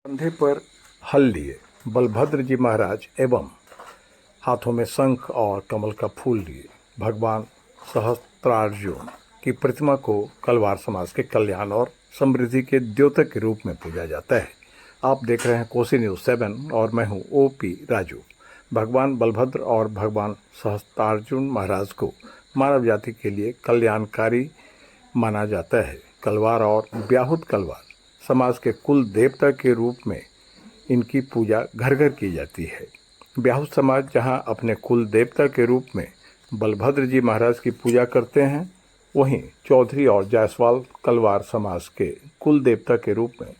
कंधे पर हल लिए बलभद्र जी महाराज एवं हाथों में शंख और कमल का फूल लिए भगवान सहस्त्रार्जुन की प्रतिमा को कलवार समाज के कल्याण और समृद्धि के द्योतक के रूप में पूजा जाता है। आप देख रहे हैं कोसी न्यूज़ 7 और मैं हूं ओपी राजू। भगवान बलभद्र और भगवान सहस्त्रार्जुन महाराज को मानव जाति के लिए कल्याणकारी माना जाता है। कलवार और ब्याहुत कलवार समाज के कुल देवता के रूप में इनकी पूजा घर घर की जाती है। ब्याहुत समाज जहां अपने कुल देवता के रूप में बलभद्र जी महाराज की पूजा करते हैं, वहीं चौधरी और जायसवाल कलवार समाज के कुल देवता के रूप में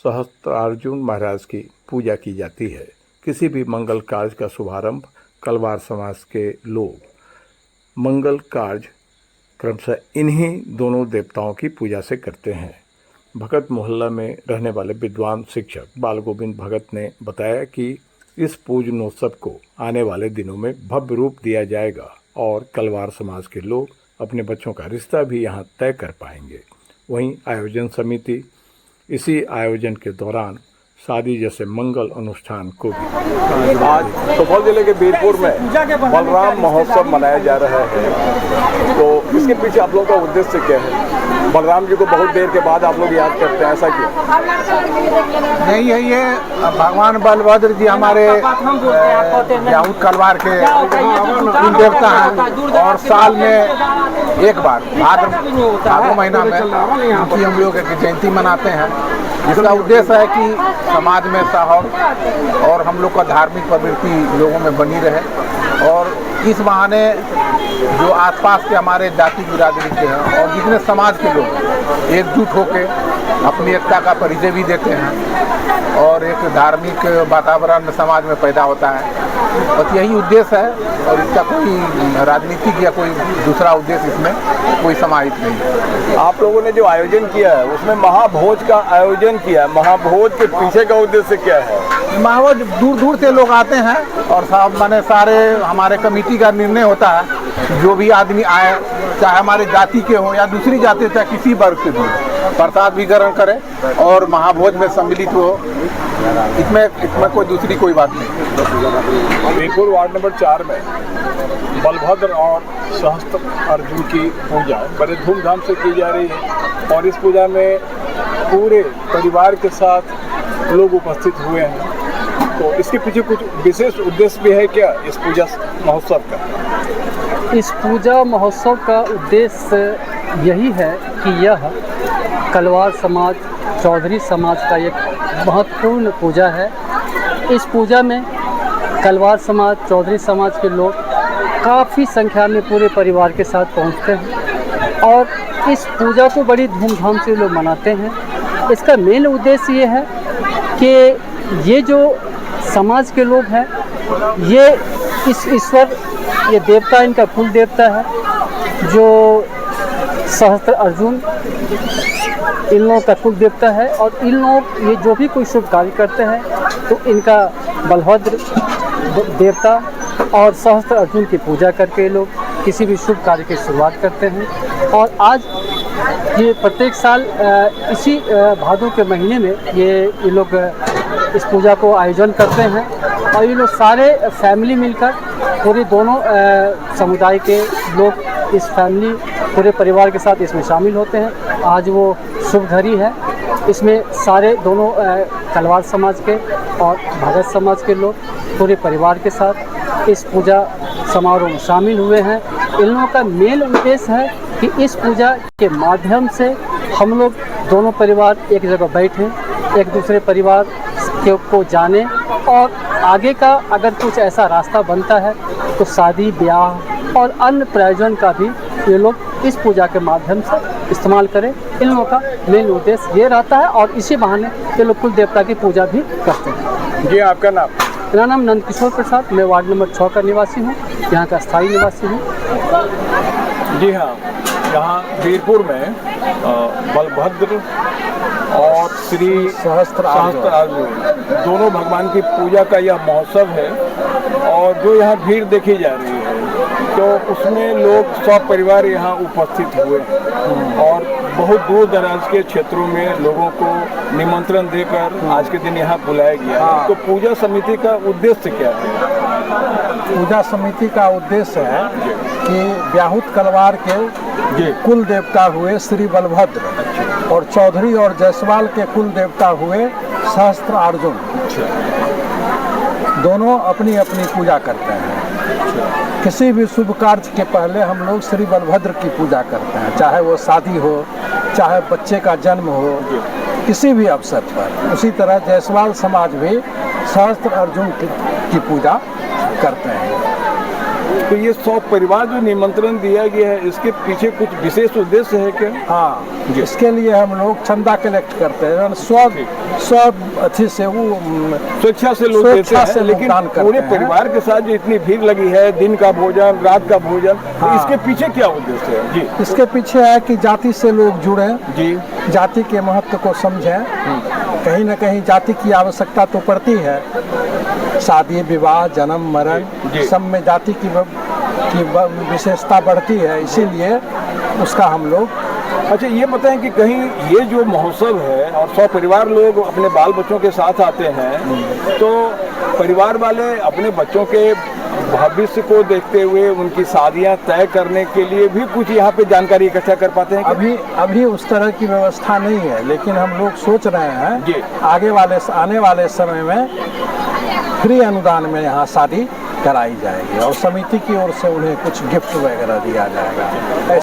सहस्त्रार्जुन महाराज की पूजा की जाती है। किसी भी मंगल कार्य का शुभारंभ कलवार समाज के लोग मंगल कार्य क्रमशः इन्हीं दोनों देवताओं की पूजा से करते हैं। भगत मोहल्ला में रहने वाले विद्वान शिक्षक बाल गोविंद भगत ने बताया कि इस पूजनोत्सव को आने वाले दिनों में भव्य रूप दिया जाएगा और कलवार समाज के लोग अपने बच्चों का रिश्ता भी यहां तय कर पाएंगे। वहीं आयोजन समिति इसी आयोजन के दौरान शादी जैसे मंगल अनुष्ठान को भी आज सुपौल जिले के बीरपुर में बलराम महोत्सव मनाया जा रहा है। तो इसके पीछे आप लोगों का उद्देश्य क्या है? बलराम जी को बहुत देर के बाद आप लोग याद करते हैं, ऐसा क्यों? नहीं है, ये भगवान बलभद्र जी हमारे ब्याहुत कलवार के कुल देवता हैं और साल में एक बार भाद्र महीना में उनकी हम लोग की जयंती मनाते हैं। इसका उद्देश्य है कि समाज में सौहार्द और हम लोग का धार्मिक प्रवृत्ति लोगों में बनी रहे और इस बहाने जो आसपास के हमारे जाति बिरादरी के हैं और जितने समाज के लोग एकजुट होकर अपनी एकता का परिचय भी देते हैं और एक धार्मिक वातावरण समाज में पैदा होता है। बस यही उद्देश्य है और इसका कोई राजनीतिक या कोई दूसरा उद्देश्य इसमें कोई समाहित नहीं है। आप लोगों ने जो आयोजन किया है उसमें महाभोज का आयोजन किया है, महाभोज के पीछे का उद्देश्य क्या है? महाभोज दूर दूर से लोग आते हैं और सब माने सारे हमारे कमेटी का निर्णय होता है, जो भी आदमी आए चाहे हमारे जाति के हो या दूसरी जाति चाहे किसी वर्ग से भी प्रसाद भी ग्रहण करे और महाभोज में सम्मिलित हो। इसमें कोई बात नहीं। बीरपुर वार्ड नंबर 4 में बलभद्र और सहस्त्रार्जुन की पूजा बड़े धूमधाम से की जा रही है और इस पूजा में पूरे परिवार के साथ लोग उपस्थित हुए हैं। तो इसके पीछे कुछ विशेष उद्देश्य भी है क्या इस पूजा महोत्सव का? इस पूजा महोत्सव का उद्देश्य यही है कि यह कलवार समाज चौधरी समाज का एक महत्वपूर्ण पूजा है। इस पूजा में कलवार समाज चौधरी समाज के लोग काफ़ी संख्या में पूरे परिवार के साथ पहुंचते हैं और इस पूजा को बड़ी धूमधाम से लोग मनाते हैं। इसका मेन उद्देश्य ये है कि ये जो समाज के लोग हैं ये इस ईश्वर ये देवता इनका कुल देवता है जो सहस्त्रार्जुन इन लोगों का कुल देवता है और इन लोग ये जो भी कोई शुभ कार्य करते हैं तो इनका बलभद्र देवता और सहस्त्रार्जुन की पूजा करके लोग किसी भी शुभ कार्य की शुरुआत करते हैं। और आज ये प्रत्येक साल इसी भादों के महीने में ये लोग इस पूजा को आयोजन करते हैं और ये लोग सारे फैमिली मिलकर पूरे दोनों समुदाय के लोग इस फैमिली पूरे परिवार के साथ इसमें शामिल होते हैं। आज वो शुभ घड़ी है, इसमें सारे दोनों कलवार समाज के और भगत समाज के लोग पूरे परिवार के साथ इस पूजा समारोह में शामिल हुए हैं। इन लोगों का मेन उद्देश्य है कि इस पूजा के माध्यम से हम लोग दोनों परिवार एक जगह बैठें, एक दूसरे परिवार को जाने और आगे का अगर कुछ ऐसा रास्ता बनता है तो शादी ब्याह और अन्य प्रयोजन का भी ये लोग इस पूजा के माध्यम से इस्तेमाल करें। इन लोगों का मेन उद्देश्य ये रहता है और इसी बहाने ये लोग कुल देवता की पूजा भी करते हैं। जी, आपका नाम? मेरा नाम नंदकिशोर प्रसाद, मैं वार्ड नंबर 6 का निवासी हूँ, यहाँ का स्थायी निवासी हूँ। जी हाँ, यहाँ बीरपुर में बलभद्र और श्री सहस्त्रार्जुन दोनों भगवान की पूजा का यह महोत्सव है और जो यहाँ भीड़ देखी जा रही है तो उसमें लोग सब परिवार यहाँ उपस्थित हुए और बहुत दूर दराज के क्षेत्रों में लोगों को निमंत्रण देकर आज के दिन यहाँ बुलाया गया है। तो पूजा समिति का उद्देश्य क्या है? पूजा समिति का उद्देश्य है कि ब्याहुत कलवार के कुल देवता हुए श्री बलभद्र और चौधरी और जायसवाल के कुल देवता हुए सहस्त्र अर्जुन, दोनों अपनी अपनी पूजा करते हैं। किसी भी शुभ कार्य के पहले हम लोग श्री बलभद्र की पूजा करते हैं, चाहे वो शादी हो, चाहे बच्चे का जन्म हो, किसी भी अवसर पर। उसी तरह जायसवाल समाज भी सहस्त्र अर्जुन की पूजा करते हैं। तो ये 100 परिवार जो निमंत्रण दिया गया है, इसके पीछे कुछ विशेष उद्देश्य है क्या? हाँ, इसके लिए हम लोग चंदा कलेक्ट करते हैं, सब अच्छे से वो स्वेच्छा से लोग देते हैं, लेकिन पूरे परिवार के साथ जो इतनी भीड़ लगी है, दिन का भोजन, रात का भोजन, तो इसके पीछे क्या उद्देश्य है? जी, इसके पीछे है कि जाति से लोग जुड़े जी, जाति के महत्व को समझें। कहीं न कहीं जाति की आवश्यकता तो पड़ती है, शादी विवाह जन्म मरण सब में जाति की विशेषता बढ़ती है, इसीलिए उसका हम लोग। अच्छा, ये बताएं कि कहीं ये जो महोत्सव है और 100 परिवार लोग अपने बाल बच्चों के साथ आते हैं, तो परिवार वाले अपने बच्चों के भविष्य को देखते हुए उनकी शादियां तय करने के लिए भी कुछ यहाँ पे जानकारी इकट्ठा कर पाते हैं? अभी उस तरह की व्यवस्था नहीं है, लेकिन हम लोग सोच रहे हैं आने वाले समय में फ्री अनुदान में यहाँ शादी कराई जाएगी और समिति की ओर से उन्हें कुछ गिफ्ट वगैरह दिया जाएगा।